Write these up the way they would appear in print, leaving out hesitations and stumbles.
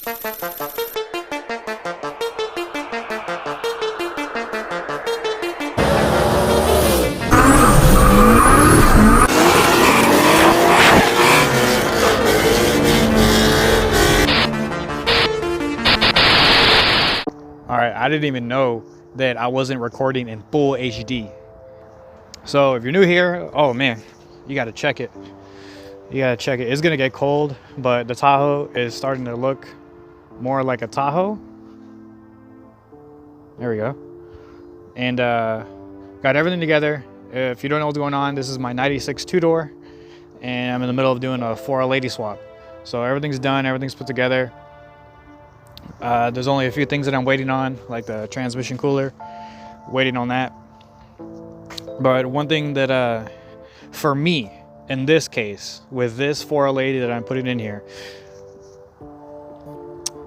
All right, I didn't even know that I wasn't recording in full HD. So if you're new here, oh man, you gotta check it. You gotta check it. It's gonna get cold, but the Tahoe is starting to look more like a Tahoe. There we go. And got everything together. If you don't know what's going on, this is my 96 two-door, and I'm in the middle of doing a 4L80 swap. So everything's done, everything's put together. There's only a few things that I'm waiting on, like the transmission cooler, waiting on that. But one thing that for me in this case, with this 4L80 that I'm putting in here,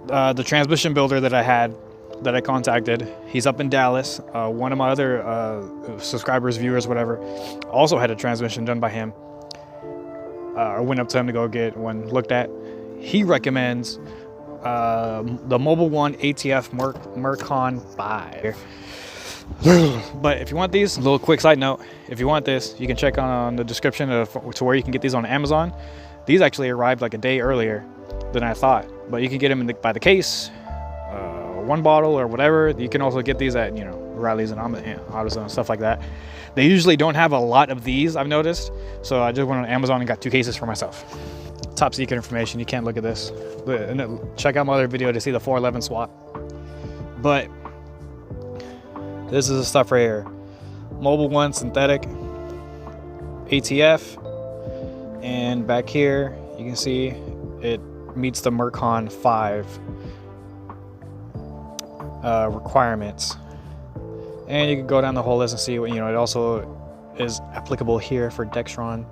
the transmission builder that I contacted, he's up in Dallas. One of my other subscribers, viewers, whatever, also had a transmission done by him. I went up to him to go get one looked at. He recommends the Mobil 1 ATF Mercon 5. But if you want these, a little quick side note, if you want this, you can check on the description to where you can get these on Amazon. These actually arrived like a day earlier than I thought, but you can get them by the case, one bottle or whatever. You can also get these at, you know, Riley's and AutoZone and stuff like that. They usually don't have a lot of these, I've noticed, so I just went on Amazon and got 2 cases for myself. Top secret information, you can't look at this. Check out my other video to see the 411 swap. But this is the stuff right here. Mobil 1 synthetic ATF, and back here you can see it meets the Mercon 5 requirements. And you can go down the whole list and see what, you know, it also is applicable here for Dextron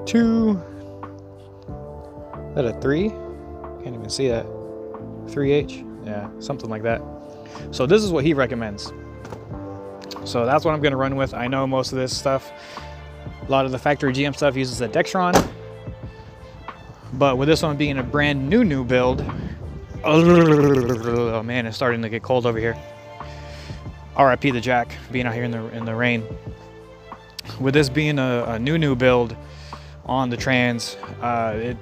2. Is that a 3? Can't even see that. 3H? Yeah, something like that. So this is what he recommends. So that's what I'm gonna run with. I know most of this stuff, a lot of the factory GM stuff uses the Dextron, but with this one being a brand new build, oh man, it's starting to get cold over here. RIP the jack, being out here in the rain. With this being a new build on the trans, it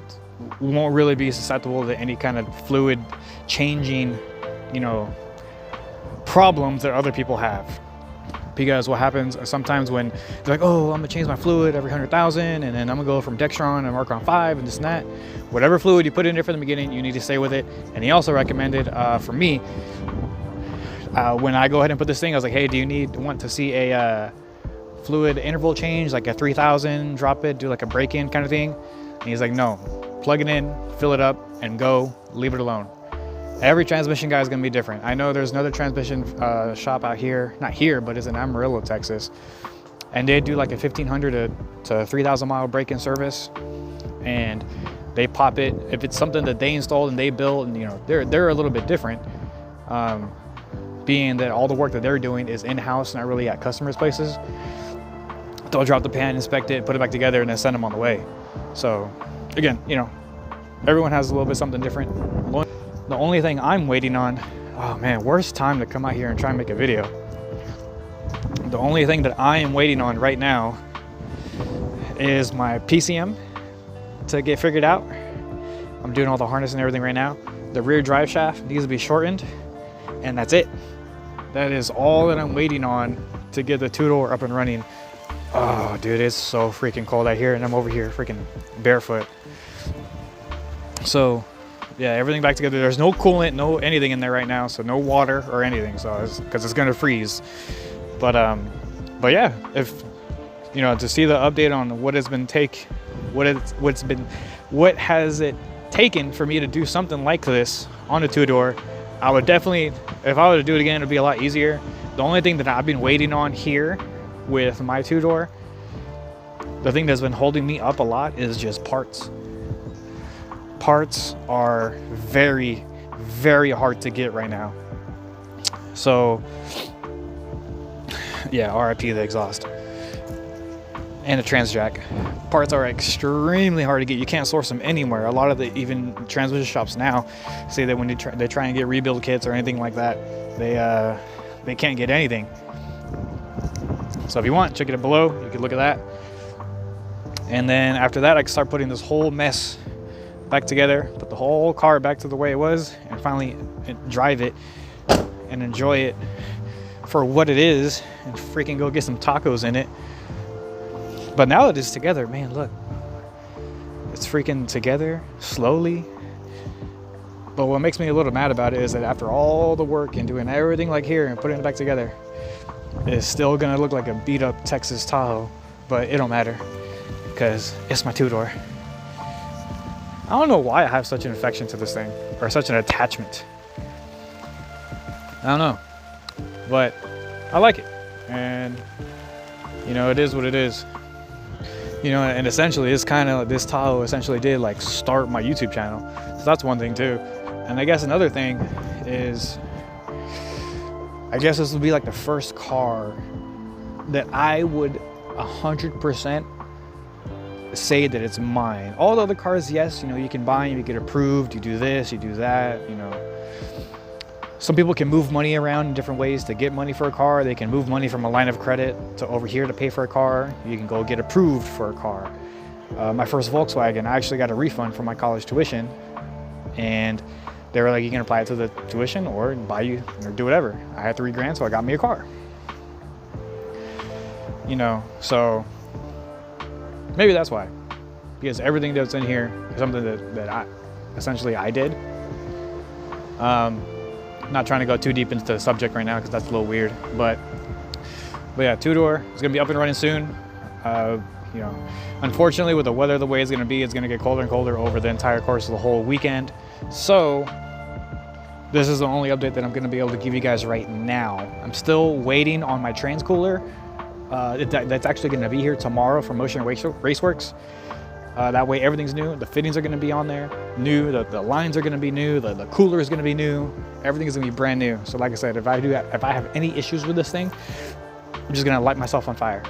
won't really be susceptible to any kind of fluid changing, you know, problems that other people have. Because what happens sometimes when they're like, oh, I'm gonna change my fluid every 100,000, and then I'm gonna go from Dextron and Mercon 5 and this and that. Whatever fluid you put in there from the beginning, you need to stay with it. And he also recommended for me, when I go ahead and put this thing, I was like, hey, do you want to see a fluid interval change, like a 3,000, drop it, do like a break-in kind of thing? And he's like, no, plug it in, fill it up, and go, leave it alone. Every transmission guy is going to be different. I know there's another transmission shop out here, not here, but it's in Amarillo, Texas. And they do like a 1,500 to 3,000 mile break-in service. And they pop it. If it's something that they installed and they built, and you know, they're a little bit different. Being that all the work that they're doing is in-house, not really at customers' places. They'll drop the pan, inspect it, put it back together, and then send them on the way. So again, you know, everyone has a little bit something different. The only thing I'm waiting on, oh man, worst time to come out here and try and make a video. The only thing that I am waiting on right now is my PCM to get figured out. I'm doing all the harness and everything right now. The rear drive shaft needs to be shortened, and that's it. That is all that I'm waiting on to get the two-door up and running. Oh dude, it's so freaking cold out here, and I'm over here freaking barefoot. So yeah, everything back together. There's no coolant, no anything in there right now, so no water or anything, so because it's gonna freeze. But yeah, if you know, to see the update on what has been what has it taken for me to do something like this on a two-door, I would definitely, if I were to do it again, it'd be a lot easier. The only thing that I've been waiting on here with my two-door, the thing that's been holding me up a lot is just parts. Parts are very, very hard to get right now. So yeah, RIP the exhaust. and a trans jack. Parts are extremely hard to get. You can't source them anywhere. A lot of the even transmission shops now say that when they try and get rebuild kits or anything like that, they can't get anything. So if you want, check it below. You can look at that. And then after that, I can start putting this whole mess back together, put the whole car back to the way it was, and finally drive it and enjoy it for what it is, and freaking go get some tacos in it. But now that it's together, man, look, it's freaking together slowly. But what makes me a little mad about it is that after all the work and doing everything like here and putting it back together, it's still gonna look like a beat up Texas Tahoe. But it don't matter because it's my two-door. I don't know why I have such an affection to this thing, or such an attachment. I don't know, but I like it, and you know, it is what it is. You know, and essentially it's kind of, this Tahoe essentially did like start my YouTube channel. So that's one thing too. And I guess another thing is, I guess this will be like the first car that I would 100% say that it's mine. All the other cars, yes, you know, you can buy them, you get approved, you do this, you do that, you know. Some people can move money around in different ways to get money for a car. They can move money from a line of credit to over here to pay for a car. You can go get approved for a car. My first Volkswagen, I actually got a refund for my college tuition, and they were like, you can apply it to the tuition or buy you, or do whatever. I had $3 grand, so I got me a car. You know, so maybe that's why, because everything that's in here is something that I did. Not trying to go too deep into the subject right now because that's a little weird, but yeah, two-door is gonna be up and running soon. You know, unfortunately, with the weather the way it's gonna be, it's gonna get colder and colder over the entire course of the whole weekend. So this is the only update that I'm gonna be able to give you guys right now. I'm still waiting on my trans cooler. That's actually gonna be here tomorrow from Motion Raceworks. That way everything's new. The fittings are gonna be on there, new. The lines are gonna be new. The cooler is gonna be new. Everything is gonna be brand new. So like I said, if I have any issues with this thing, I'm just gonna light myself on fire.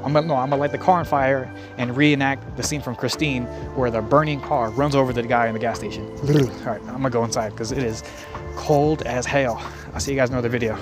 I'm gonna light the car on fire and reenact the scene from Christine where the burning car runs over the guy in the gas station. All right, I'm gonna go inside because it is cold as hell. I'll see you guys in another video.